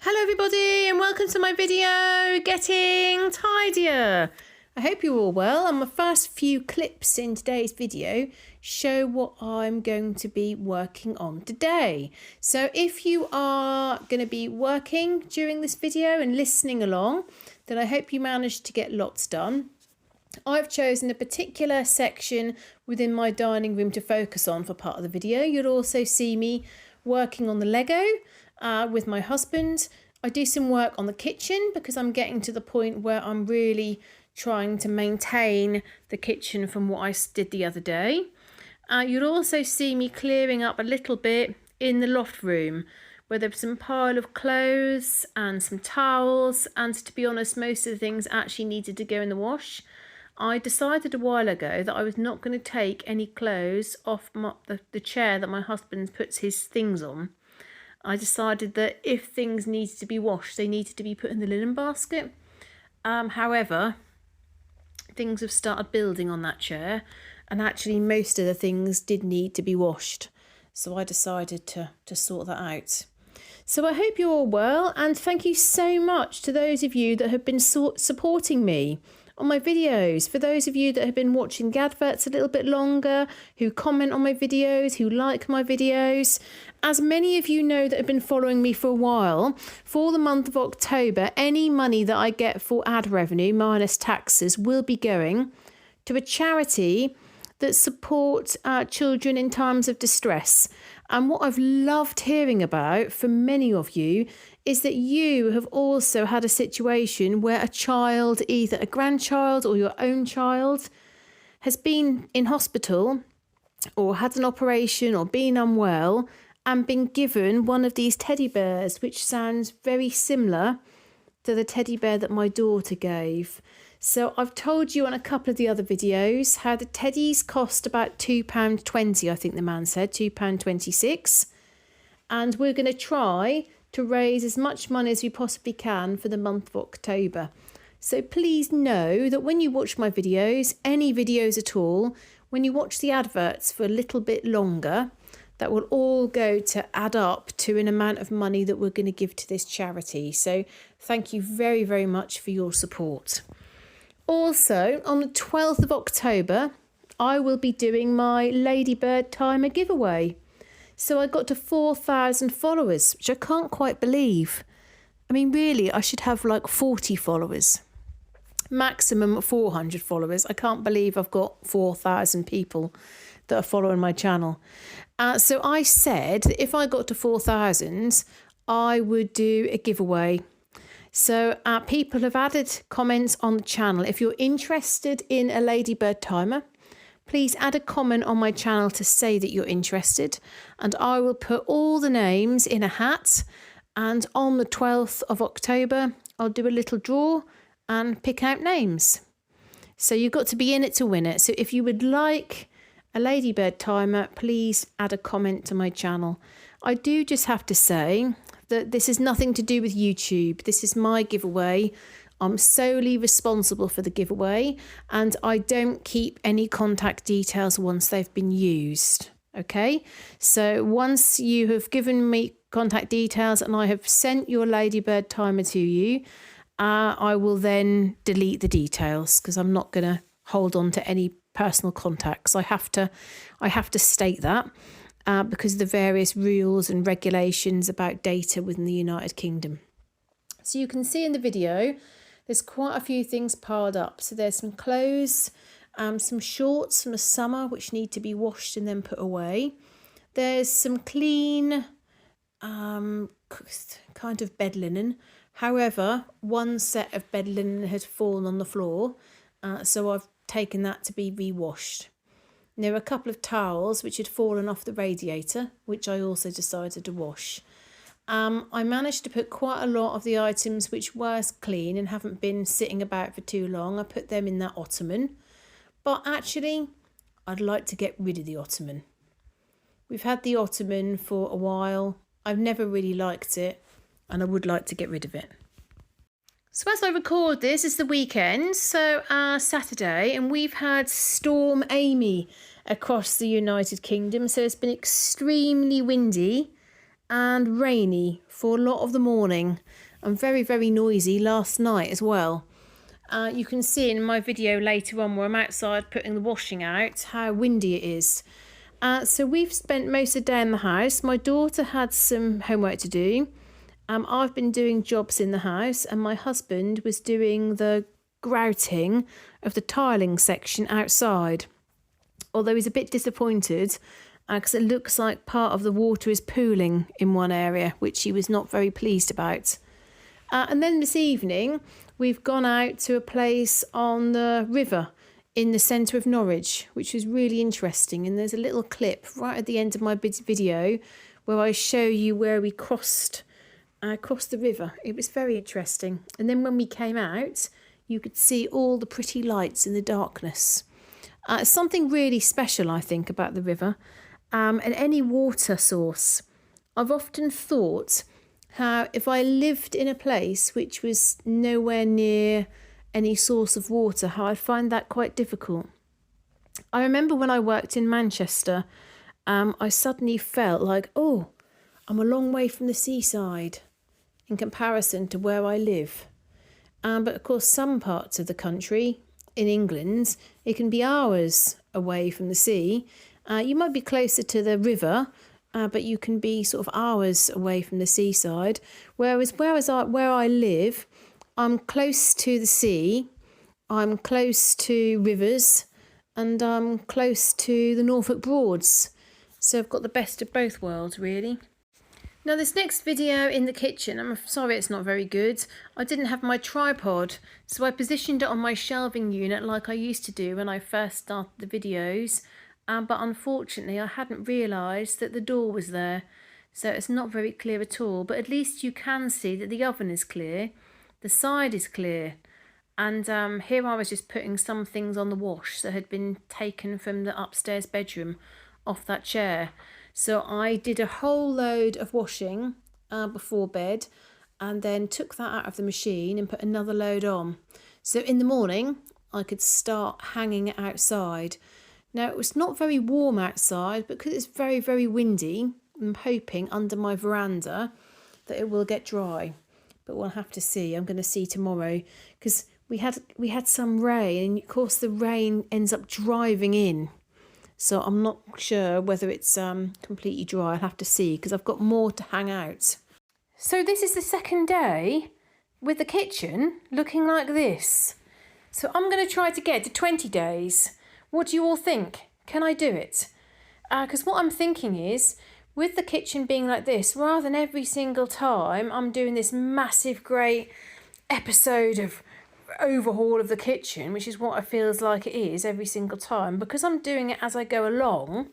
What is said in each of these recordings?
Hello everybody and welcome to my video, Getting Tidier. I hope you're all well, and my first few clips in today's video show what I'm going to be working on today. So if you are going to be working during this video and listening along, then I hope you managed to get lots done. I've chosen a particular section within my dining room to focus on for part of the video. You'll also see me working on the Lego with my husband. I do some work on the kitchen because I'm getting to the point where I'm really trying to maintain the kitchen from what I did the other day. You'll also see me clearing up a little bit in the loft room where there's some pile of clothes and some towels, and to be honest, most of the things actually needed to go in the wash. I decided a while ago that I was not going to take any clothes off the chair that my husband puts his things on. I decided that if things needed to be washed, they needed to be put in the linen basket. However, things have started building on that chair, and actually most of the things did need to be washed. So I decided to sort that out. So I hope you're all well, and thank you so much to those of you that have been supporting me on my videos. For those of you that have been watching the adverts a little bit longer, who comment on my videos, who like my videos. As many of you know that have been following me for a while, for the month of October, any money that I get for ad revenue minus taxes will be going to a charity that supports children in times of distress. And what I've loved hearing about from many of you is that you have also had a situation where a child, either a grandchild or your own child, has been in hospital or had an operation or been unwell and been given one of these teddy bears, which sounds very similar to the teddy bear that my daughter gave. So I've told you on a couple of the other videos how the teddies cost about £2.20, I think the man said, £2.26. And we're going to try to raise as much money as we possibly can for the month of October. So please know that when you watch my videos, any videos at all, when you watch the adverts for a little bit longer, that will all go to add up to an amount of money that we're going to give to this charity. So thank you very, very much for your support. Also, on the 12th of October, I will be doing my Ladybird Timer giveaway. So I got to 4,000 followers, which I can't quite believe. I mean, really, I should have like 40 followers. Maximum 400 followers. I can't believe I've got 4,000 people that are following my channel. So I said that if I got to 4,000, I would do a giveaway. So people have added comments on the channel. If you're interested in a Ladybird Timer, please add a comment on my channel to say that you're interested, and I will put all the names in a hat, and on the 12th of October I'll do a little draw and pick out names. So you've got to be in it to win it. So if you would like a Ladybird Timer, please add a comment to my channel. I do just have to say that this is nothing to do with YouTube. This is my giveaway. I'm solely responsible for the giveaway, and I don't keep any contact details once they've been used. Okay, so once you have given me contact details and I have sent your Ladybird Timer to you, I will then delete the details because I'm not going to hold on to any personal contacts. I have to state that because of the various rules and regulations about data within the United Kingdom. So you can see in the video, there's quite a few things piled up. So there's some clothes, some shorts from the summer which need to be washed and then put away. There's some clean kind of bed linen. However, one set of bed linen has fallen on the floor, so I've taken that to be re-washed. And there are a couple of towels which had fallen off the radiator, which I also decided to wash. I managed to put quite a lot of the items which were clean and haven't been sitting about for too long. I put them in that ottoman. But actually, I'd like to get rid of the ottoman. We've had the ottoman for a while. I've never really liked it, and I would like to get rid of it. So as I record this, it's the weekend, so Saturday, and we've had Storm Amy across the United Kingdom. So it's been extremely windy and rainy for a lot of the morning, and very, very noisy last night as well. You can see in my video later on where I'm outside putting the washing out how windy it is. So we've spent most of the day in the house. My daughter had some homework to do. I've been doing jobs in the house, and my husband was doing the grouting of the tiling section outside. Although he's a bit disappointed because it looks like part of the water is pooling in one area, which he was not very pleased about. And then this evening, we've gone out to a place on the river in the centre of Norwich, which was really interesting. And there's a little clip right at the end of my video where I show you where we crossed the river. It was very interesting. And then when we came out, you could see all the pretty lights in the darkness. Something really special, I think, about the river and any water source. I've often thought how if I lived in a place which was nowhere near any source of water, how I'd find that quite difficult. I remember when I worked in Manchester, I suddenly felt like, oh, I'm a long way from the seaside in comparison to where I live. But of course, some parts of the country, in England, it can be hours away from the sea. You might be closer to the river, but you can be sort of hours away from the seaside. Whereas where I live, I'm close to the sea, I'm close to rivers, and I'm close to the Norfolk Broads. So I've got the best of both worlds, really. Now this next video in the kitchen, I'm sorry it's not very good. I didn't have my tripod, so I positioned it on my shelving unit like I used to do when I first started the videos. But unfortunately I hadn't realised that the door was there, so it's not very clear at all. But at least you can see that the oven is clear, the side is clear, and here I was just putting some things on the wash that had been taken from the upstairs bedroom off that chair. So I did a whole load of washing before bed, and then took that out of the machine and put another load on. So in the morning I could start hanging it outside. Now it was not very warm outside, but because it's very, very windy, I'm hoping under my veranda that it will get dry. But we'll have to see. I'm going to see tomorrow, because we had some rain, and of course the rain ends up driving in. So I'm not sure whether it's completely dry. I'll have to see, because I've got more to hang out. So this is the second day with the kitchen looking like this. So I'm going to try to get to 20 days. What do you all think? Can I do it? Because what I'm thinking is, with the kitchen being like this, rather than every single time I'm doing this massive great episode of overhaul of the kitchen, which is what I feels like it is every single time, because I'm doing it as I go along,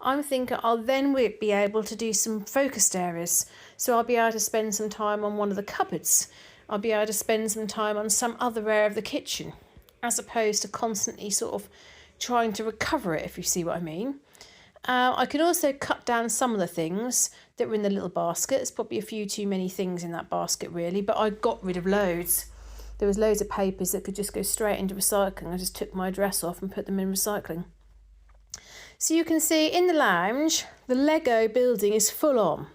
I'm thinking I'll then be able to do some focused areas. So I'll be able to spend some time on one of the cupboards. I'll be able to spend some time on some other area of the kitchen, as opposed to constantly sort of trying to recover it, if you see what I mean. I can also cut down some of the things that were in the little basket. There's probably a few too many things in that basket, really, but I got rid of loads. There was loads of papers that could just go straight into recycling. I just took my address off and put them in recycling. So you can see in the lounge, the Lego building is full on.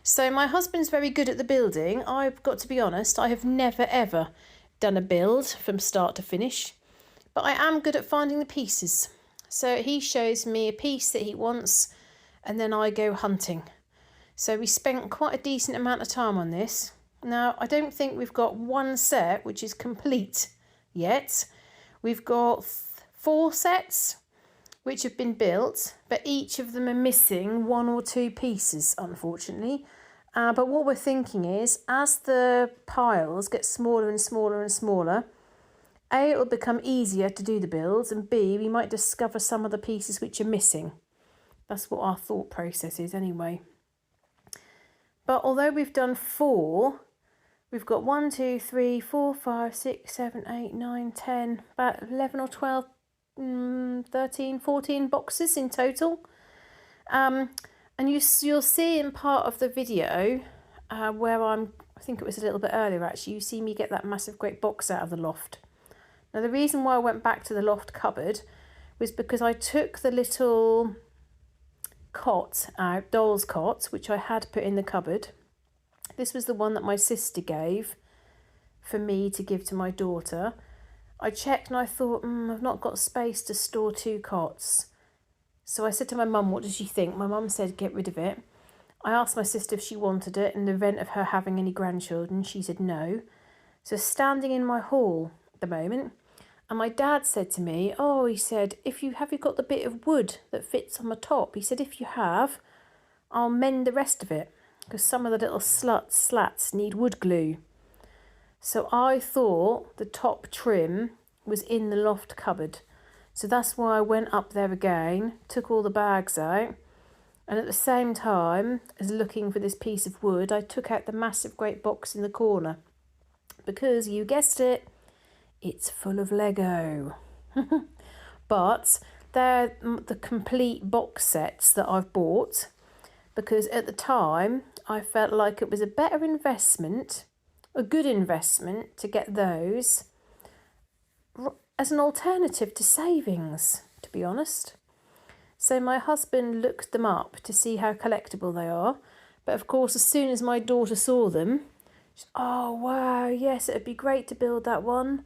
So my husband's very good at the building. I've got to be honest, I have never ever done a build from start to finish, but I am good at finding the pieces. So he shows me a piece that he wants, and then I go hunting. So we spent quite a decent amount of time on this. Now, I don't think we've got one set which is complete yet. We've got 4 sets which have been built, but each of them are missing 1 or 2 pieces, unfortunately. But what we're thinking is, as the piles get smaller and smaller and smaller, A, it will become easier to do the builds, and B, we might discover some of the pieces which are missing. That's what our thought process is anyway. But although we've done 4, we've got 1, 2, 3, 4, 5, 6, 7, 8, 9, 10, about 11 or 12, 13, 14 boxes in total. And you'll see in part of the video where I think it was a little bit earlier actually, you see me get that massive great box out of the loft. Now the reason why I went back to the loft cupboard was because I took the little cot out, doll's cot, which I had put in the cupboard. This was the one that my sister gave for me to give to my daughter. I checked and I thought, I've not got space to store 2 cots. So I said to my mum, what does she think? My mum said, get rid of it. I asked my sister if she wanted it in the event of her having any grandchildren. She said no. So standing in my hall at the moment, and my dad said to me, he said, have you got the bit of wood that fits on the top? He said, if you have, I'll mend the rest of it, because some of the little slats need wood glue. So I thought the top trim was in the loft cupboard. So that's why I went up there again, took all the bags out, and at the same time as looking for this piece of wood, I took out the massive great box in the corner. Because, you guessed it, it's full of Lego. But they're the complete box sets that I've bought, because at the time I felt like it was a better investment, a good investment, to get those as an alternative to savings, to be honest. So my husband looked them up to see how collectible they are. But of course, as soon as my daughter saw them, she said, oh wow, yes, it'd be great to build that one.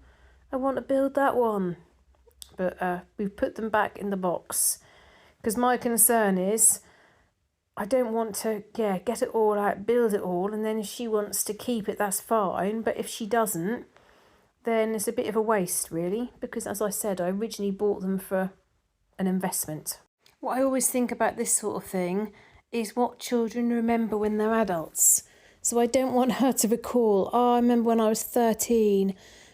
I want to build that one. But we've put them back in the box, because my concern is I don't want to get it all out, build it all, and then if she wants to keep it, that's fine. But if she doesn't, then it's a bit of a waste, really, because as I said, I originally bought them for an investment. What I always think about this sort of thing is what children remember when they're adults. So I don't want her to recall, I remember when I was 13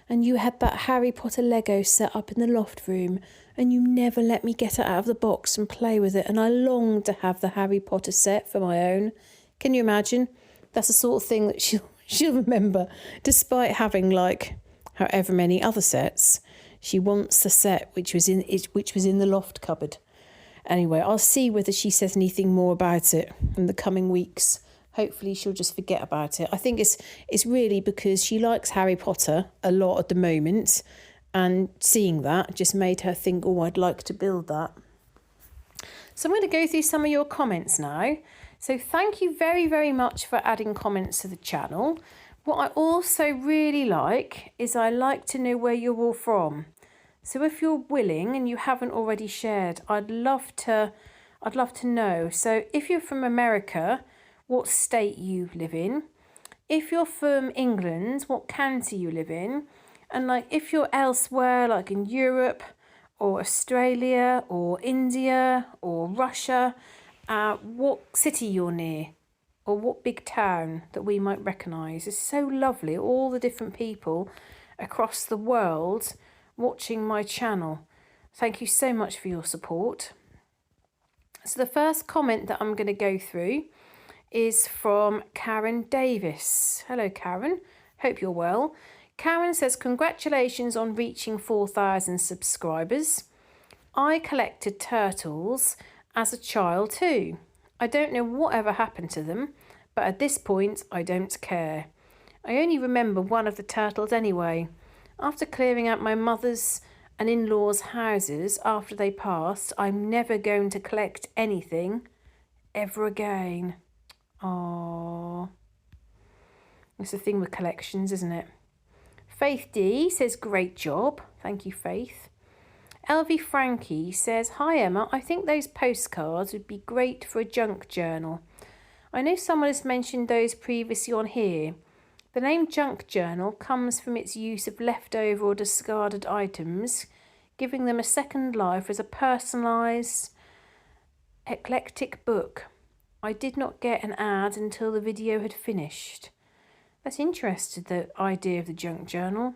and you had that Harry Potter Lego set up in the loft room and you never let me get it out of the box and play with it, and I longed to have the Harry Potter set for my own. Can you imagine? That's the sort of thing that she'll remember, despite having like however many other sets. She wants the set which was in the loft cupboard. Anyway, I'll see whether she says anything more about it in the coming weeks. Hopefully she'll just forget about it. I think it's really because she likes Harry Potter a lot at the moment, and seeing that just made her think, I'd like to build that. So I'm going to go through some of your comments now. So thank you very, very much for adding comments to the channel. What I also really like is I like to know where you're all from. So if you're willing and you haven't already shared, I'd love to know. So if you're from America, what state you live in. If you're from England, what county you live in. And like if you're elsewhere, like in Europe or Australia or India or Russia, what city you're near or what big town that we might recognise. It's so lovely, all the different people across the world watching my channel. Thank you so much for your support. So the first comment that I'm going to go through is from Karen Davis. Hello Karen, hope you're well. Karen says, congratulations on reaching 4,000 subscribers. I collected turtles as a child too. I don't know whatever happened to them, but at this point I don't care. I only remember one of the turtles anyway. After clearing out my mother's and in-laws' houses after they passed, I'm never going to collect anything ever again. Aww. It's the thing with collections, isn't it? Faith D says, great job. Thank you, Faith. LV Frankie says, hi Emma, I think those postcards would be great for a junk journal. I know someone has mentioned those previously on here. The name junk journal comes from its use of leftover or discarded items, giving them a second life as a personalised, eclectic book. I did not get an ad until the video had finished. That's interesting, the idea of the junk journal.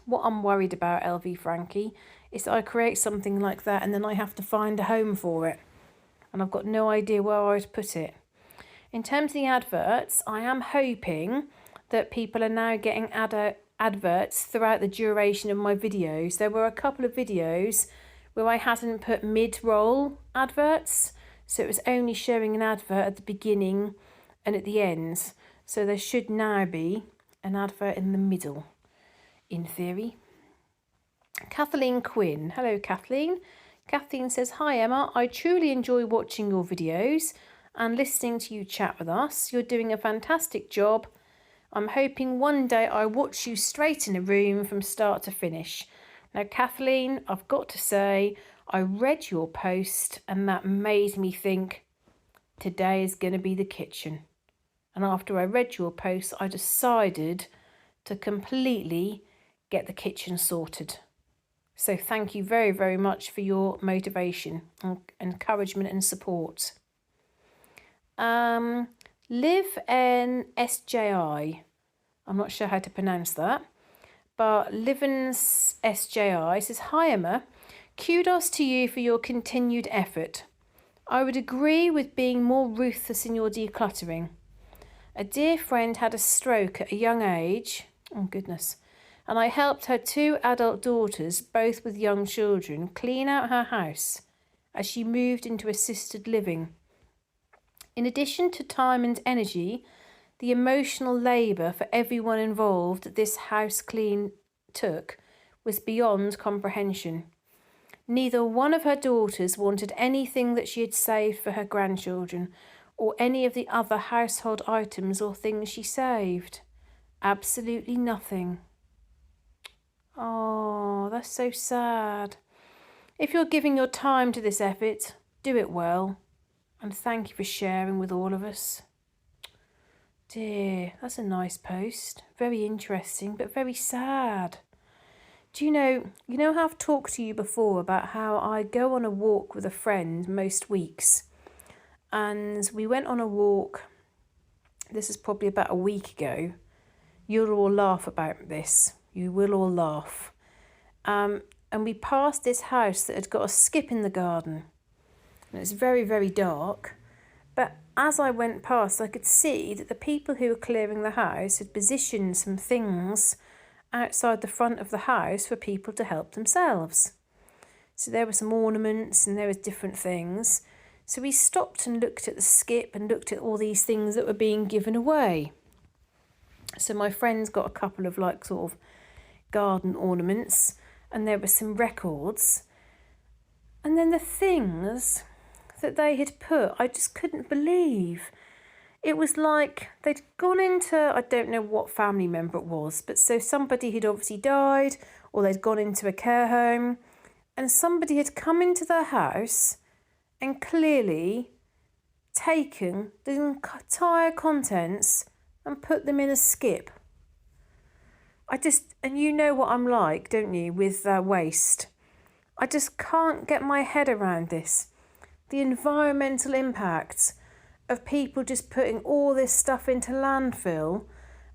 What I'm worried about, LV Frankie, is that I create something like that and then I have to find a home for it. And I've got no idea where I would put it. In terms of the adverts, I am hoping that people are now getting adverts throughout the duration of my videos. There were a couple of videos where I hadn't put mid-roll adverts, so it was only showing an advert at the beginning and at the end. So there should now be an advert in the middle, in theory. Kathleen Quinn. Hello, Kathleen. Kathleen says, hi Emma, I truly enjoy watching your videos and listening to you chat with us. You're doing a fantastic job. I'm hoping one day I watch you straight in a room from start to finish. Now, Kathleen, I've got to say, I read your post and that made me think today is going to be the kitchen. And after I read your post, I decided to completely get the kitchen sorted. So thank you very, very much for your motivation and encouragement and support. Live N SJI. I'm not sure how to pronounce that. But Livens SJI says, hi Emma, kudos to you for your continued effort. I would agree with being more ruthless in your decluttering. A dear friend had a stroke at a young age, oh goodness, and I helped her 2 adult daughters, both with young children, clean out her house as she moved into assisted living. In addition to time and energy, the emotional labour for everyone involved that this house clean took was beyond comprehension. Neither one of her daughters wanted anything that she had saved for her grandchildren or any of the other household items or things she saved. Absolutely nothing. Oh, that's so sad. If you're giving your time to this effort, do it well. And thank you for sharing with all of us. Dear, that's a nice post. Very interesting, but very sad. Do you know how I've talked to you before about how I go on a walk with a friend most weeks. And we went on a walk, this is probably about a week ago. You'll all laugh about this. You will all laugh. And we passed this house that had got a skip in the garden. And it's very, very dark. But as I went past, I could see that the people who were clearing the house had positioned some things outside the front of the house for people to help themselves. So there were some ornaments and there was different things. So we stopped and looked at the skip and looked at all these things that were being given away. So my friend's got a couple of like sort of garden ornaments and there were some records. And then the things that they had put, I just couldn't believe. It was like they'd gone into, I don't know what family member it was, but so somebody had obviously died or they'd gone into a care home and somebody had come into their house and clearly taken the entire contents and put them in a skip. And you know what I'm like, don't you, with waste. I just can't get my head around this. The environmental impact of people just putting all this stuff into landfill,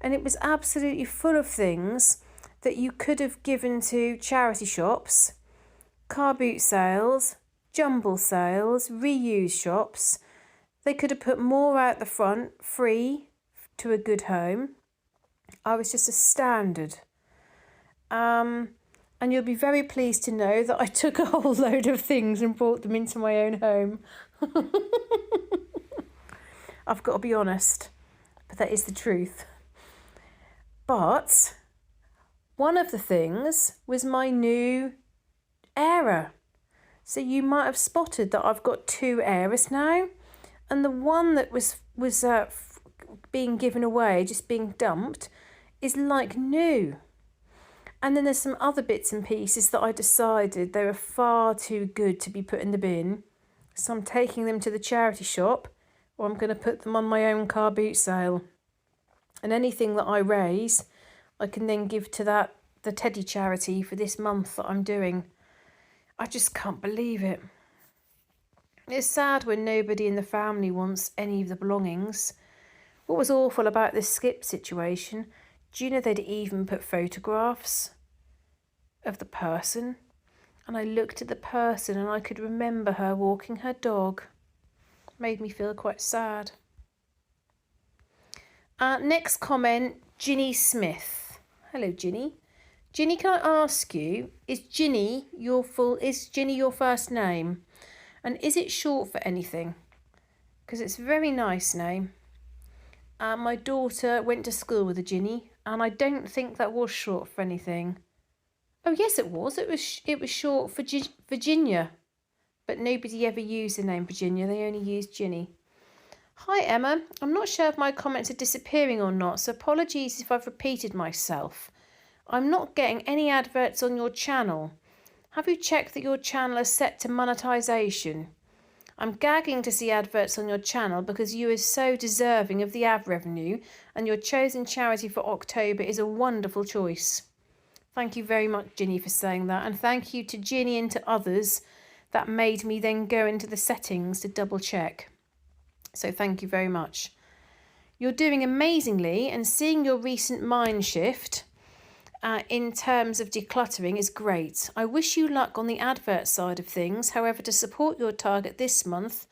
and it was absolutely full of things that you could have given to charity shops, car boot sales, jumble sales, reuse shops. They could have put more out the front, free to a good home. I was just astounded. And you'll be very pleased to know that I took a whole load of things and brought them into my own home. I've got to be honest, but that is the truth. But one of the things was my new Aera. So you might have spotted that I've got 2 Aeras now. And the one that was being given away, just being dumped, is like new. And then there's some other bits and pieces that I decided they were far too good to be put in the bin. So I'm taking them to the charity shop, or I'm going to put them on my own car boot sale. And anything that I raise, I can then give to the Teddy charity for this month that I'm doing. I just can't believe it. It's sad when nobody in the family wants any of the belongings. What was awful about this skip situation, do you know they'd even put photographs of the person? And I looked at the person and I could remember her walking her dog. Made me feel quite sad. Next comment, Ginny Smith. Hello, Ginny. Ginny, can I ask you, is Ginny your first name? And is it short for anything? Because it's a very nice name. My daughter went to school with a Ginny, and I don't think that was short for anything. Oh yes, it was. It was short for Virginia. but nobody ever used the name Virginia. They only used Ginny. Hi Emma, I'm not sure if my comments are disappearing or not, so apologies if I've repeated myself. I'm not getting any adverts on your channel. Have you checked that your channel is set to monetization? I'm gagging to see adverts on your channel because you are so deserving of the ad revenue, and your chosen charity for October is a wonderful choice. Thank you very much, Ginny, for saying that, and thank you to Ginny and to others that made me then go into the settings to double check. So thank you very much. You're doing amazingly, and seeing your recent mind shift in terms of decluttering is great. I wish you luck on the advert side of things. However, to support your target this month,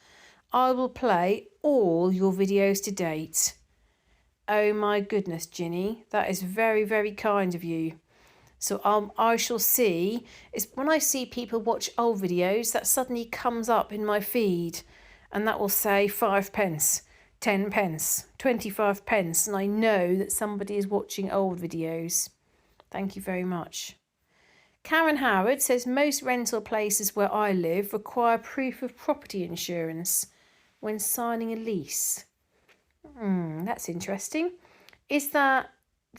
I will play all your videos to date. Oh my goodness, Ginny, that is very, very kind of you. So I shall see, is when I see people watch old videos, that suddenly comes up in my feed, and that will say 5 pence, 10 pence, 25 pence, and I know that somebody is watching old videos. Thank you very much. Karen Howard says most rental places where I live require proof of property insurance when signing a lease. That's interesting. Is that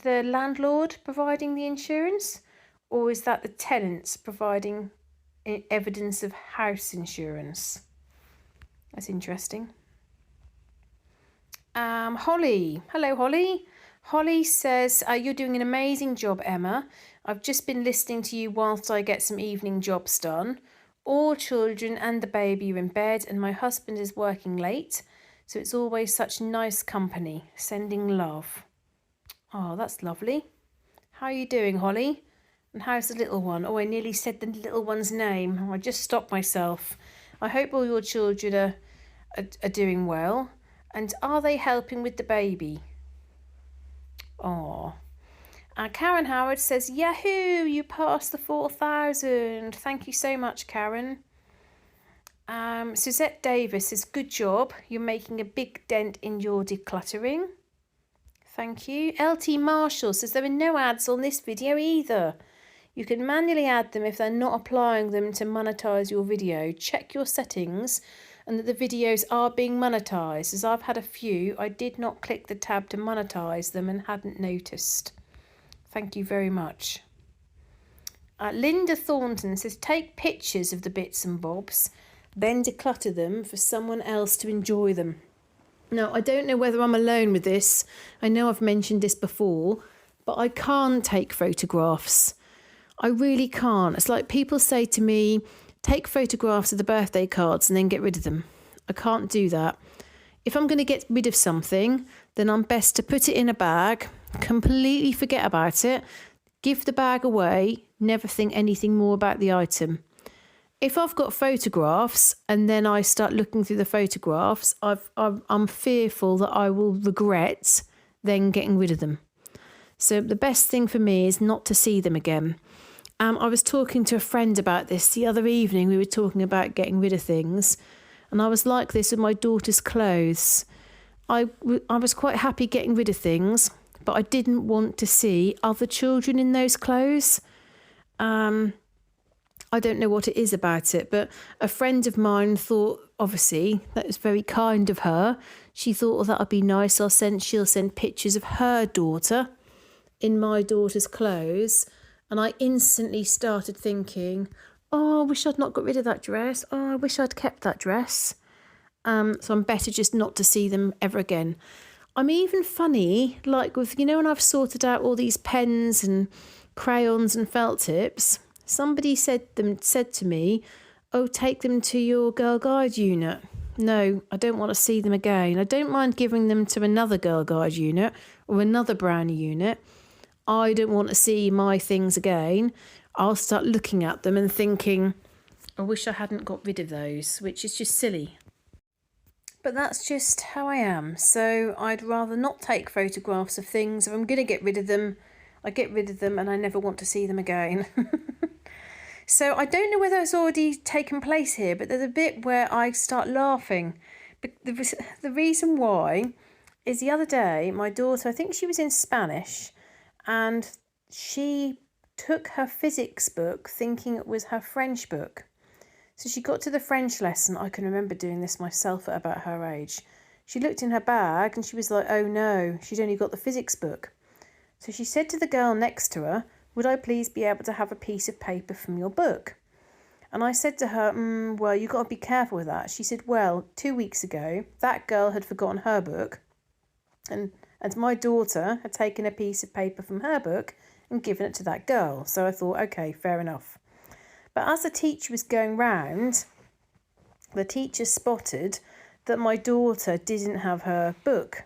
the landlord providing the insurance, or is that the tenants providing evidence of house insurance? That's interesting. Holly. Hello, Holly. Holly says, you're doing an amazing job, Emma. I've just been listening to you whilst I get some evening jobs done. All children and the baby are in bed, and my husband is working late, so it's always such nice company. Sending love. Oh, that's lovely. How are you doing, Holly? And how's the little one? Oh, I nearly said the little one's name. I just stopped myself. I hope all your children are doing well. And are they helping with the baby? Oh. Karen Howard says, Yahoo, you passed the 4,000. Thank you so much, Karen. Suzette Davis says, good job. You're making a big dent in your decluttering. Thank you. LT Marshall says, there are no ads on this video either. You can manually add them if they're not applying them to monetize your video. Check your settings and that the videos are being monetized. As I've had a few, I did not click the tab to monetize them and hadn't noticed. Thank you very much. Linda Thornton says, take pictures of the bits and bobs, then declutter them for someone else to enjoy them. Now, I don't know whether I'm alone with this. I know I've mentioned this before, but I can't take photographs. I really can't. It's like people say to me, take photographs of the birthday cards and then get rid of them. I can't do that. If I'm going to get rid of something, then I'm best to put it in a bag, completely forget about it, give the bag away, never think anything more about the item. If I've got photographs and then I start looking through the photographs, I'm fearful that I will regret then getting rid of them. So the best thing for me is not to see them again. I was talking to a friend about this the other evening. We were talking about getting rid of things, and I was like this with my daughter's clothes. I was quite happy getting rid of things, but I didn't want to see other children in those clothes. I don't know what it is about it, but a friend of mine thought, obviously, that was very kind of her. She thought, well, that would be nice. She'll send pictures of her daughter in my daughter's clothes. And I instantly started thinking, oh, I wish I'd not got rid of that dress. Oh, I wish I'd kept that dress. So I'm better just not to see them ever again. I'm even funny, like with, when I've sorted out all these pens and crayons and felt tips, somebody said to me, oh, take them to your Girl Guide unit. No, I don't want to see them again. I don't mind giving them to another Girl Guide unit or another Brownie unit. I don't want to see my things again. I'll start looking at them and thinking, I wish I hadn't got rid of those, which is just silly. But that's just how I am. So I'd rather not take photographs of things. If I'm going to get rid of them, I get rid of them and I never want to see them again. So I don't know whether it's already taken place here, but there's a bit where I start laughing. But the reason why is the other day, my daughter, I think she was in Spanish, and she took her physics book thinking it was her French book. So she got to the French lesson. I can remember doing this myself at about her age. She looked in her bag and she was like, oh no, she'd only got the physics book. So she said to the girl next to her, would I please be able to have a piece of paper from your book? And I said to her, well, you've got to be careful with that. She said, well, 2 weeks ago, that girl had forgotten her book and my daughter had taken a piece of paper from her book and given it to that girl. So I thought, okay, fair enough. But as the teacher was going round, the teacher spotted that my daughter didn't have her book.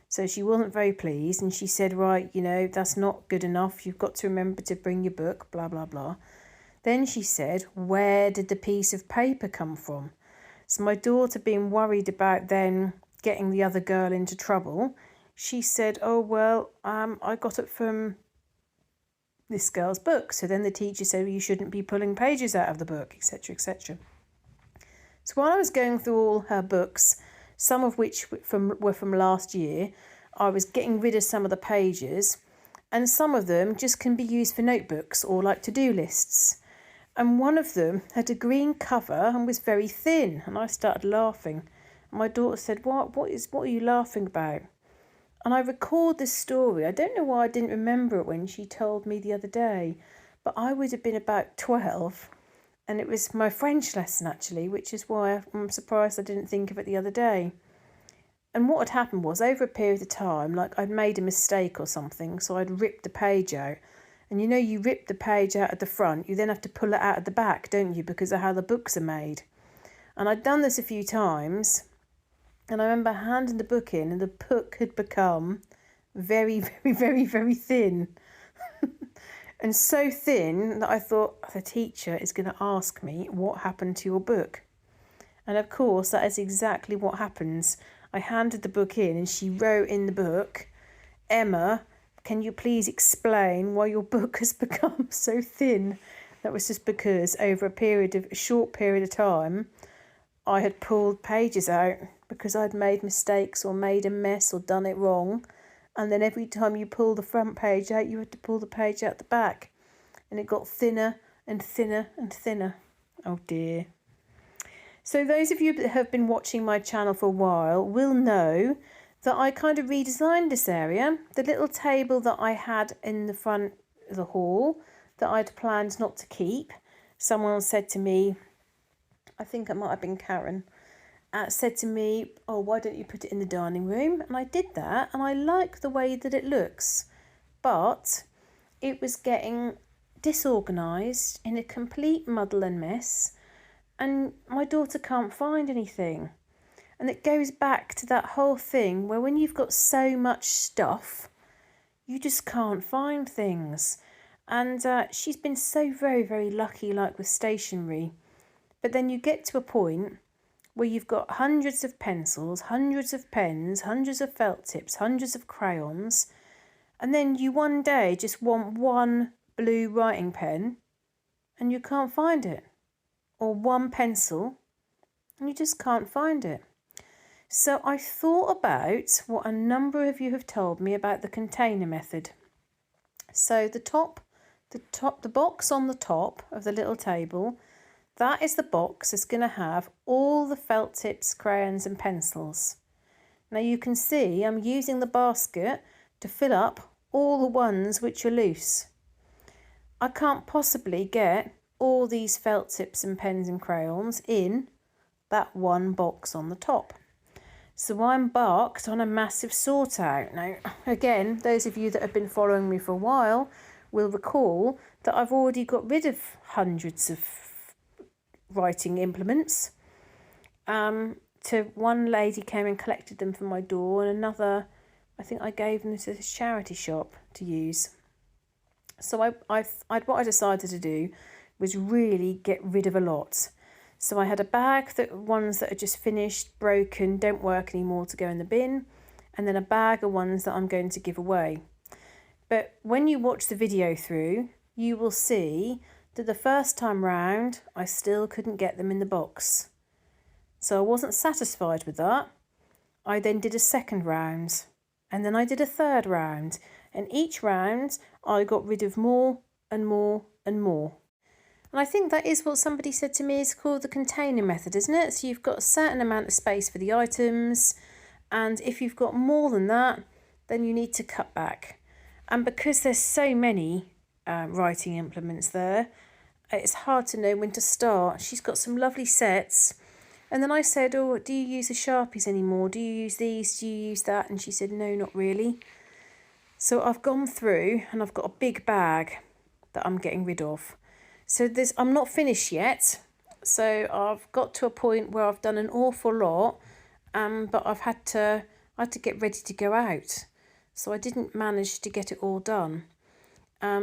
So she wasn't very pleased and she said, right, you know, that's not good enough. You've got to remember to bring your book, blah, blah, blah. Then she said, where did the piece of paper come from? So my daughter, being worried about then getting the other girl into trouble, she said, oh, well, I got it from this girl's book. So then the teacher said, well, you shouldn't be pulling pages out of the book, etc., etc. So while I was going through all her books, some of which were from last year, I was getting rid of some of the pages, and some of them just can be used for notebooks or like to-do lists. And one of them had a green cover and was very thin, and I started laughing. And my daughter said, what are you laughing about? And I recalled this story. I don't know why I didn't remember it when she told me the other day, but I would have been about 12, and it was my French lesson actually, which is why I'm surprised I didn't think of it the other day. And what had happened was, over a period of time, like I'd made a mistake or something, so I'd ripped the page out. And you know, you rip the page out at the front, you then have to pull it out at the back, don't you, because of how the books are made. And I'd done this a few times, and I remember handing the book in, and the book had become very, very, very, very thin. And so thin that I thought, the teacher is going to ask me what happened to your book. And of course, that is exactly what happens. I handed the book in, and she wrote in the book, Emma, can you please explain why your book has become so thin? That was just because over a short period of time, I had pulled pages out because I'd made mistakes or made a mess or done it wrong. And then every time you pull the front page out, you had to pull the page out the back. And it got thinner and thinner and thinner. Oh dear. So those of you that have been watching my channel for a while will know that I kind of redesigned this area. The little table that I had in the front of the hall that I'd planned not to keep. Someone said to me, I think it might have been Karen, said to me, oh, why don't you put it in the dining room? And I did that, and I like the way that it looks. But it was getting disorganised, in a complete muddle and mess, and my daughter can't find anything. And it goes back to that whole thing where when you've got so much stuff, you just can't find things. And she's been so very, very lucky, like with stationery. But then you get to a point where you've got hundreds of pencils, hundreds of pens, hundreds of felt tips, hundreds of crayons. And then you one day just want one blue writing pen and you can't find it. Or one pencil and you just can't find it. So I thought about what a number of you have told me about the container method. So the box on the top of the little table, that is the box that's going to have all the felt tips, crayons and pencils. Now you can see I'm using the basket to fill up all the ones which are loose. I can't possibly get all these felt tips and pens and crayons in that one box on the top. So I embarked on a massive sort out. Now, again, those of you that have been following me for a while will recall that I've already got rid of hundreds of writing implements. One lady came and collected them from my door, and another, I think I gave them to this charity shop to use. So what I decided to do was really get rid of a lot. So I had a bag ones that are just finished, broken, don't work anymore to go in the bin, and then a bag of ones that I'm going to give away. But when you watch the video through, you will see that the first time round, I still couldn't get them in the box. So I wasn't satisfied with that. I then did a second round, and then I did a third round, and each round I got rid of more and more and more. And I think that is what somebody said to me is called the container method, isn't it? So you've got a certain amount of space for the items, and if you've got more than that, then you need to cut back. And because there's so many writing implements there, it's hard to know when to start. She's got some lovely sets. And then I said, oh, do you use the Sharpies anymore? Do you use these? Do you use that? And she said, no, not really. So I've gone through and I've got a big bag that I'm getting rid of. So I'm not finished yet. So I've got to a point where I've done an awful lot, but I had to get ready to go out. So I didn't manage to get it all done.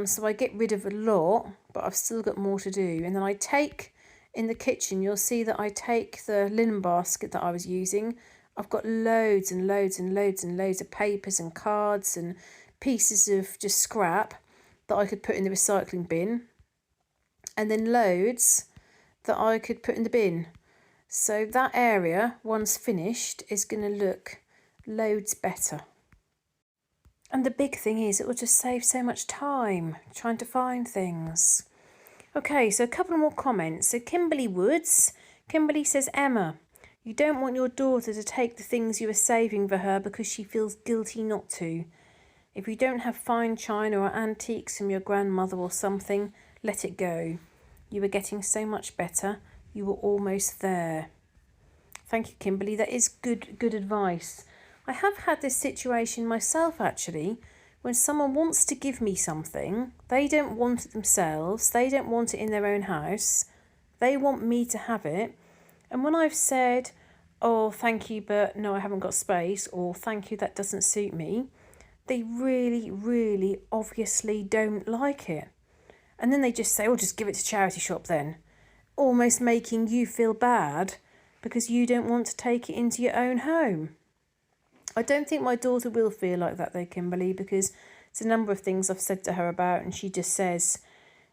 So I get rid of a lot, but I've still got more to do. And then I take, in the kitchen, you'll see that I take the linen basket that I was using. I've got loads and loads and loads and loads of papers and cards and pieces of just scrap that I could put in the recycling bin. And then loads that I could put in the bin. So that area, once finished, is going to look loads better. And the big thing is it will just save so much time trying to find things. Okay, so a couple more comments. So Kimberly Woods. Kimberly says, Emma, you don't want your daughter to take the things you are saving for her because she feels guilty not to. If you don't have fine china or antiques from your grandmother or something, let it go. You are getting so much better. You were almost there. Thank you, Kimberly. That is good advice. I have had this situation myself, actually, when someone wants to give me something, they don't want it themselves, they don't want it in their own house, they want me to have it. And when I've said, oh, thank you, but no, I haven't got space, or thank you, that doesn't suit me, they really, really obviously don't like it. And then they just say, oh, just give it to charity shop then, almost making you feel bad because you don't want to take it into your own home. I don't think my daughter will feel like that though, Kimberly, because it's a number of things I've said to her about and she just says,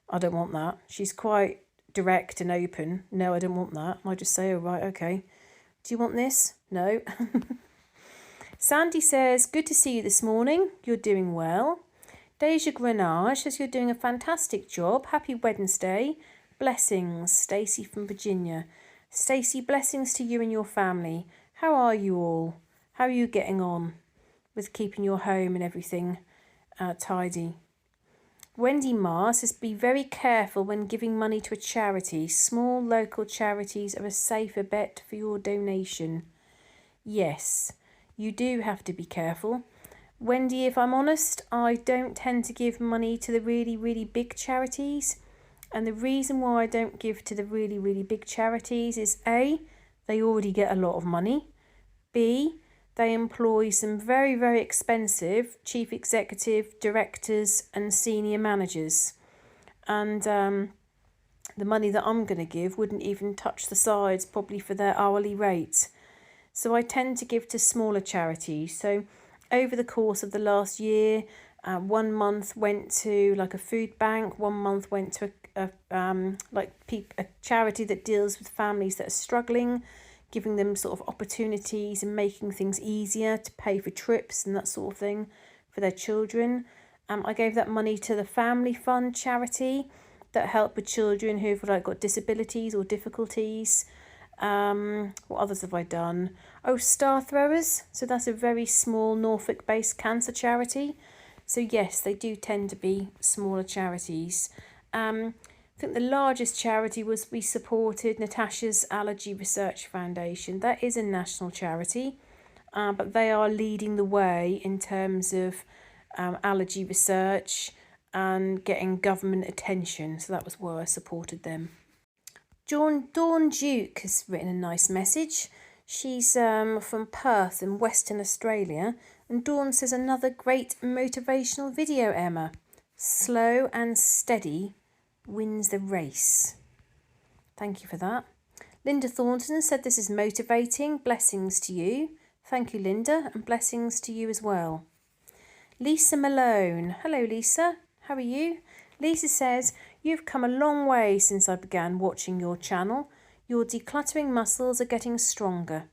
I don't want that. She's quite direct and open. No, I don't want that. And I just say, oh, right, okay. Do you want this? No. Sandy says, good to see you this morning. You're doing well. Deja Grenage says, you're doing a fantastic job. Happy Wednesday. Blessings. Stacey from Virginia. Stacey, blessings to you and your family. How are you all? How are you getting on with keeping your home and everything tidy? Wendy Mars says, be very careful when giving money to a charity. Small local charities are a safer bet for your donation. Yes, you do have to be careful. Wendy, if I'm honest, I don't tend to give money to the really, really big charities. And the reason why I don't give to the really, really big charities is A, they already get a lot of money. B, they employ some very, very expensive chief executive, directors and senior managers. And the money that I'm going to give wouldn't even touch the sides probably for their hourly rate. So I tend to give to smaller charities. So over the course of the last year, 1 month went to like a food bank, 1 month went to a charity that deals with families that are struggling, giving them sort of opportunities and making things easier to pay for trips and that sort of thing for their children. I gave that money to the Family Fund charity that help with children who've got disabilities or difficulties. What others have I done? Oh, Star Throwers. So that's a very small Norfolk-based cancer charity. So yes, they do tend to be smaller charities. I think the largest charity was we supported Natasha's Allergy Research Foundation. That is a national charity, but they are leading the way in terms of allergy research and getting government attention. So that was why I supported them. Dawn Duke has written a nice message. She's from Perth in Western Australia. And Dawn says, another great motivational video, Emma. Slow and steady wins the race. Thank you for that. Linda Thornton said, this is motivating. Blessings to you. Thank you, Linda, and blessings to you as well. Lisa Malone. Hello, Lisa. How are you? Lisa says, you've come a long way since I began watching your channel. Your decluttering muscles are getting stronger.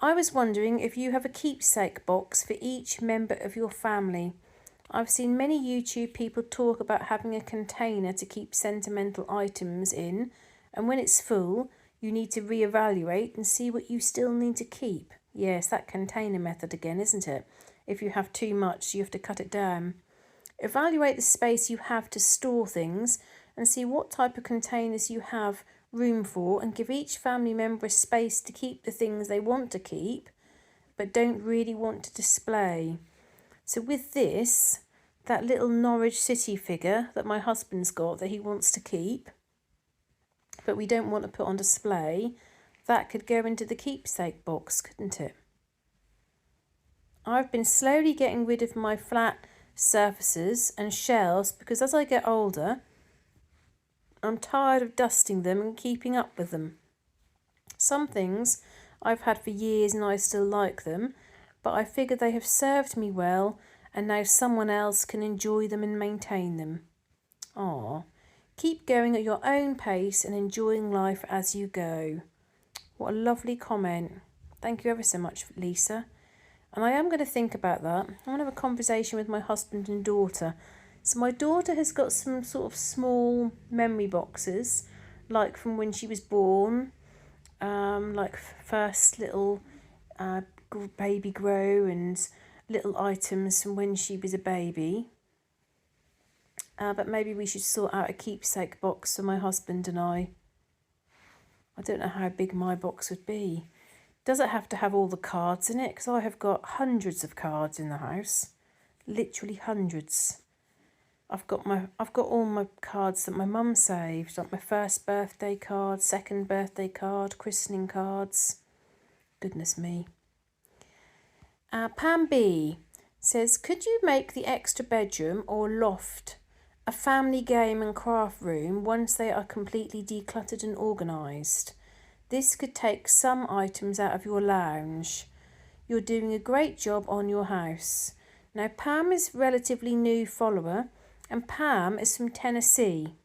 I was wondering if you have a keepsake box for each member of your family. I've seen many YouTube people talk about having a container to keep sentimental items in, and when it's full, you need to reevaluate and see what you still need to keep. Yes, that container method again, isn't it? If you have too much, you have to cut it down. Evaluate the space you have to store things and see what type of containers you have room for, and give each family member a space to keep the things they want to keep but don't really want to display. So with this, that little Norwich City figure that my husband's got that he wants to keep but we don't want to put on display, that could go into the keepsake box, couldn't it? I've been slowly getting rid of my flat surfaces and shelves because as I get older, I'm tired of dusting them and keeping up with them. Some things I've had for years and I still like them, but I figure they have served me well and now someone else can enjoy them and maintain them. Aw, keep going at your own pace and enjoying life as you go. What a lovely comment. Thank you ever so much, Lisa. And I am going to think about that. I want to have a conversation with my husband and daughter. So my daughter has got some sort of small memory boxes, like from when she was born, like first little baby grow and little items from when she was a baby. But maybe we should sort out a keepsake box for my husband and I. I don't know how big my box would be. Does it have to have all the cards in it? Because I have got hundreds of cards in the house. Literally hundreds. I've got all my cards that my mum saved, like my first birthday card, second birthday card, christening cards. Goodness me. Pam B says, could you make the extra bedroom or loft a family game and craft room once they are completely decluttered and organised? This could take some items out of your lounge. You're doing a great job on your house. Now, Pam is a relatively new follower, and Pam is from Tennessee.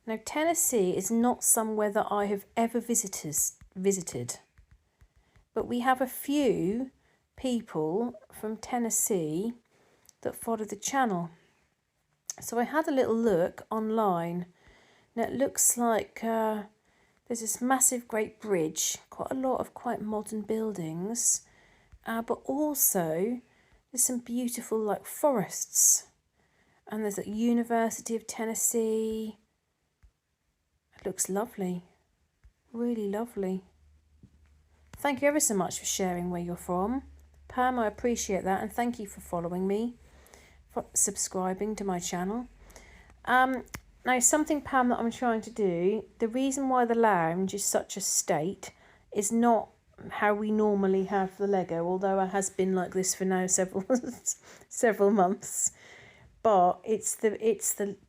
Now, Tennessee is not somewhere that I have ever visited, but we have a few people from Tennessee that follow the channel. So I had a little look online. Now, it looks like there's this massive great bridge, quite a lot of quite modern buildings, but also there's some beautiful like forests. And there's a University of Tennessee. It looks lovely, really lovely. Thank you ever so much for sharing where you're from. Pam, I appreciate that, and thank you for following me, for subscribing to my channel. Now, something, Pam, that I'm trying to do, the reason why the lounge is such a state is not how we normally have the Lego, although it has been like this for now several months. But it's the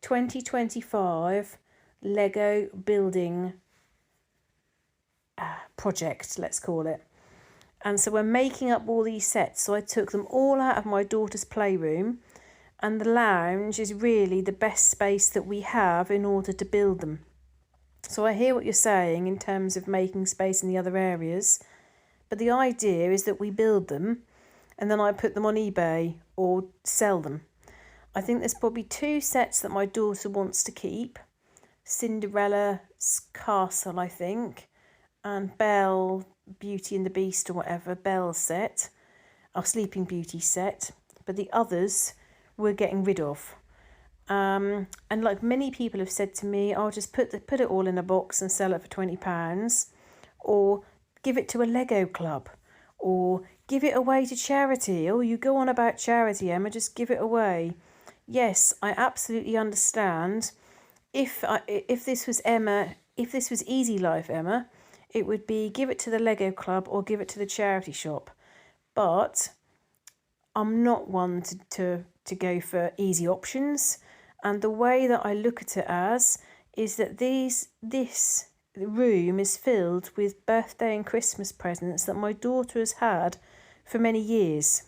2025 Lego building project, let's call it. And so we're making up all these sets. So I took them all out of my daughter's playroom, and the lounge is really the best space that we have in order to build them. So I hear what you're saying in terms of making space in the other areas, but the idea is that we build them and then I put them on eBay or sell them. I think there's probably 2 sets that my daughter wants to keep. Cinderella's Castle, I think, and Belle, Beauty and the Beast or whatever, Belle's set, our Sleeping Beauty set. But the others we're getting rid of. And like many people have said to me, I'll just put it all in a box and sell it for £20, or give it to a Lego club, or give it away to charity. Oh, you go on about charity, Emma, just give it away. Yes, I absolutely understand. If this was Emma, if this was easy life, Emma, it would be give it to the Lego club or give it to the charity shop. But I'm not one to go for easy options. And the way that I look at it as is that this room is filled with birthday and Christmas presents that my daughter has had for many years.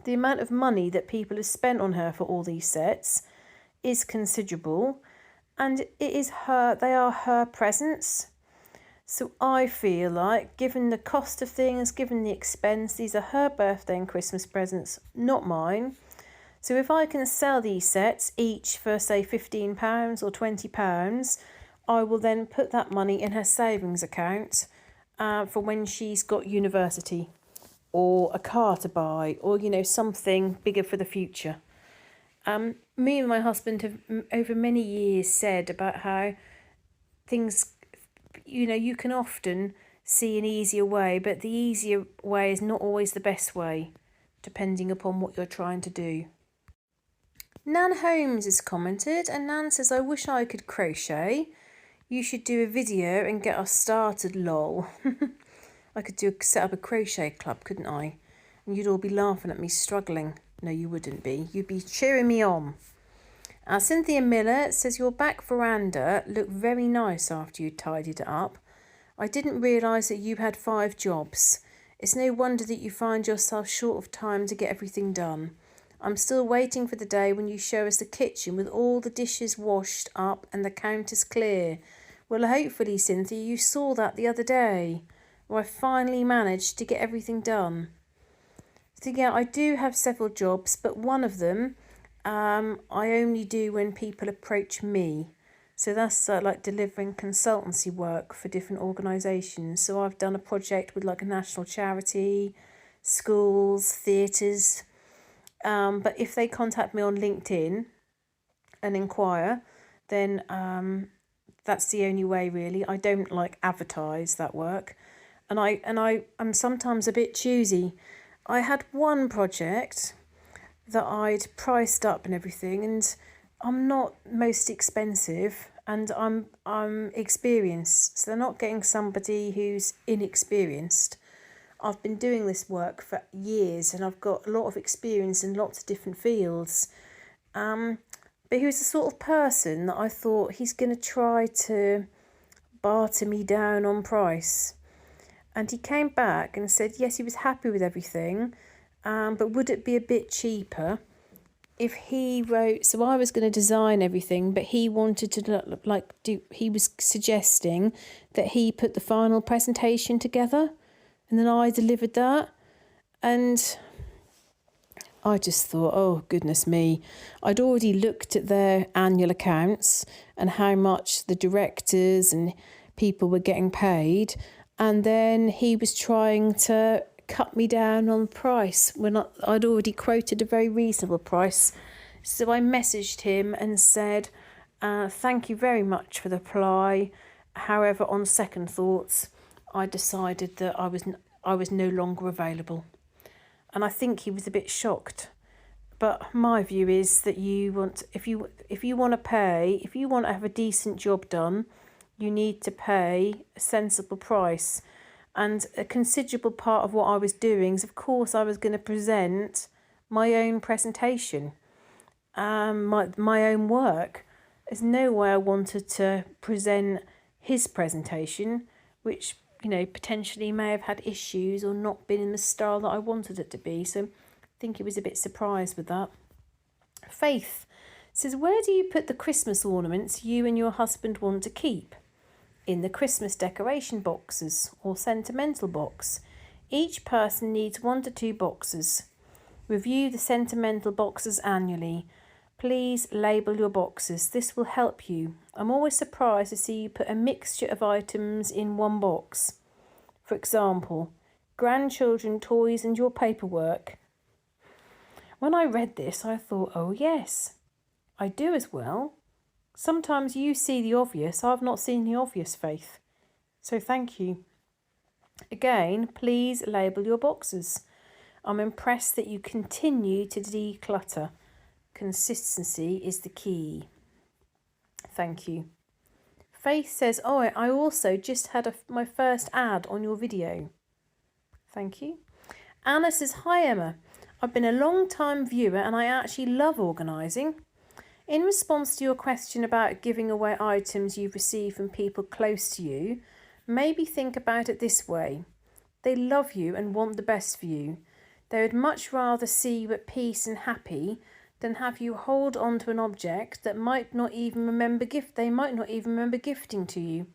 The amount of money that people have spent on her for all these sets is considerable, and they are her presents. So I feel like, given the cost of things, given the expense, these are her birthday and Christmas presents, not mine. So if I can sell these sets each for say £15 or £20, I will then put that money in her savings account for when she's got university or a car to buy, or something bigger for the future. Me and my husband have over many years said about how things, you can often see an easier way, but the easier way is not always the best way, depending upon what you're trying to do. Nan Holmes has commented, and Nan says, I wish I could crochet. You should do a video and get us started, lol. I could set up a crochet club, couldn't I? And you'd all be laughing at me struggling. No, you wouldn't be. You'd be cheering me on. Cynthia Miller says, your back veranda looked very nice after you tidied it up. I didn't realise that you had 5 jobs. It's no wonder that you find yourself short of time to get everything done. I'm still waiting for the day when you show us the kitchen with all the dishes washed up and the counters clear. Well, hopefully, Cynthia, you saw that the other day, where I finally managed to get everything done. So yeah, I do have several jobs, but one of them I only do when people approach me. So that's like delivering consultancy work for different organisations. So I've done a project with like a national charity, schools, theatres. But if they contact me on LinkedIn and inquire, then that's the only way really. I don't like advertise that work, and I'm sometimes a bit choosy. I had one project that I'd priced up and everything, and I'm not most expensive, and I'm experienced, so they're not getting somebody who's inexperienced. I've been doing this work for years and I've got a lot of experience in lots of different fields. But he was the sort of person that I thought he's going to try to barter me down on price. And he came back and said, yes, he was happy with everything, but would it be a bit cheaper if he wrote, so I was going to design everything, but he wanted to he was suggesting that he put the final presentation together. And then I delivered that, and I just thought, oh, goodness me. I'd already looked at their annual accounts and how much the directors and people were getting paid. And then he was trying to cut me down on price when I'd already quoted a very reasonable price. So I messaged him and said, thank you very much for the reply. However, on second thoughts, I decided that I was no longer available, and I think he was a bit shocked. But my view is that if you want to have a decent job done, you need to pay a sensible price. And a considerable part of what I was doing is, of course, I was going to present my own presentation, my own work. There's no way I wanted to present his presentation, which potentially may have had issues or not been in the style that I wanted it to be. So I think he was a bit surprised with that. Faith says, where do you put the Christmas ornaments you and your husband want to keep? In the Christmas decoration boxes or sentimental box. Each person needs 1 to 2 boxes. Review the sentimental boxes annually. Please label your boxes. This will help you. I'm always surprised to see you put a mixture of items in one box. For example, grandchildren toys and your paperwork. When I read this, I thought, oh yes, I do as well. Sometimes you see the obvious. I've not seen the obvious, Faith. So thank you. Again, please label your boxes. I'm impressed that you continue to declutter. Consistency is the key. Thank you. Faith says, oh, I also just had my first ad on your video. Thank you. Anna says, hi Emma. I've been a long time viewer and I actually love organising. In response to your question about giving away items you've received from people close to you, maybe think about it this way. They love you and want the best for you. They would much rather see you at peace and happy than have you hold on to an object that they might not even remember gifting to you.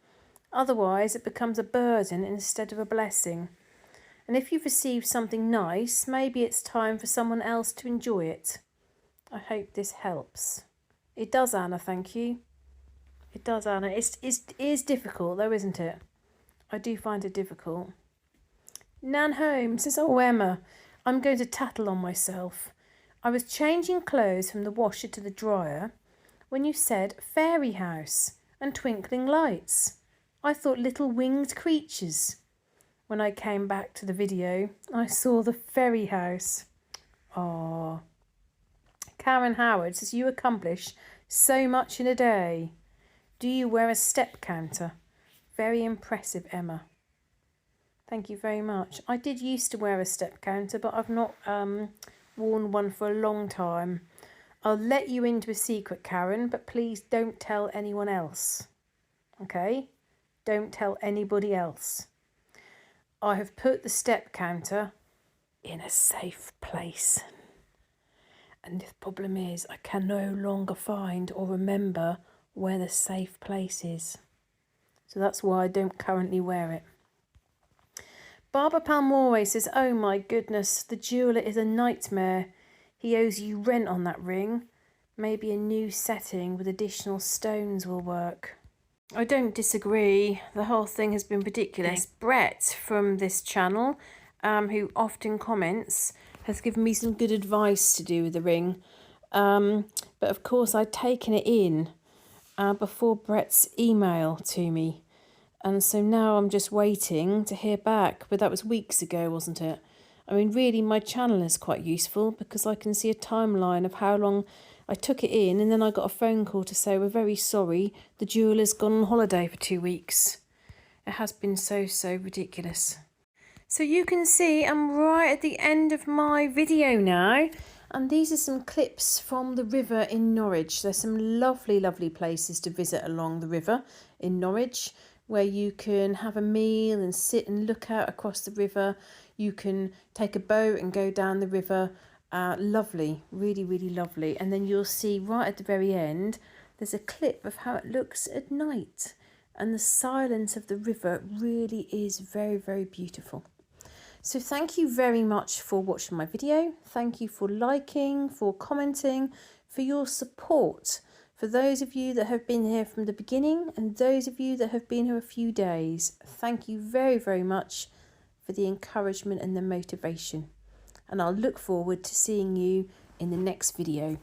Otherwise, it becomes a burden instead of a blessing. And if you've received something nice, maybe it's time for someone else to enjoy it. I hope this helps. It does, Anna, thank you. It does, Anna. It is difficult though, isn't it? I do find it difficult. Nan Holmes says, oh Emma, I'm going to tattle on myself. I was changing clothes from the washer to the dryer when you said fairy house and twinkling lights. I thought little winged creatures. When I came back to the video, I saw the fairy house. Ah. Karen Howard says, you accomplish so much in a day. Do you wear a step counter? Very impressive, Emma. Thank you very much. I did used to wear a step counter, but I've not worn one for a long time. I'll let you into a secret, Karen, but please don't tell anyone else. Okay? Don't tell anybody else. I have put the step counter in a safe place. And the problem is I can no longer find or remember where the safe place is. So that's why I don't currently wear it. Barbara Palmore says, oh my goodness, the jeweller is a nightmare. He owes you rent on that ring. Maybe a new setting with additional stones will work. I don't disagree. The whole thing has been ridiculous. Brett from this channel, who often comments, has given me some good advice to do with the ring. But of course I'd taken it in before Brett's email to me. And so now I'm just waiting to hear back. But that was weeks ago, wasn't it? I mean, really, my channel is quite useful because I can see a timeline of how long I took it in, and then I got a phone call to say, we're very sorry, the jeweller's gone on holiday for 2 weeks. It has been so ridiculous. So you can see I'm right at the end of my video now. And these are some clips from the river in Norwich. There's some lovely places to visit along the river in Norwich, where you can have a meal and sit and look out across the river. You can take a boat and go down the river. Lovely, really lovely. And then you'll see right at the very end, there's a clip of how it looks at night. And the silence of the river really is very beautiful. So thank you very much for watching my video. Thank you for liking, for commenting, for your support. For those of you that have been here from the beginning and those of you that have been here a few days, thank you very much for the encouragement and the motivation. And I'll look forward to seeing you in the next video.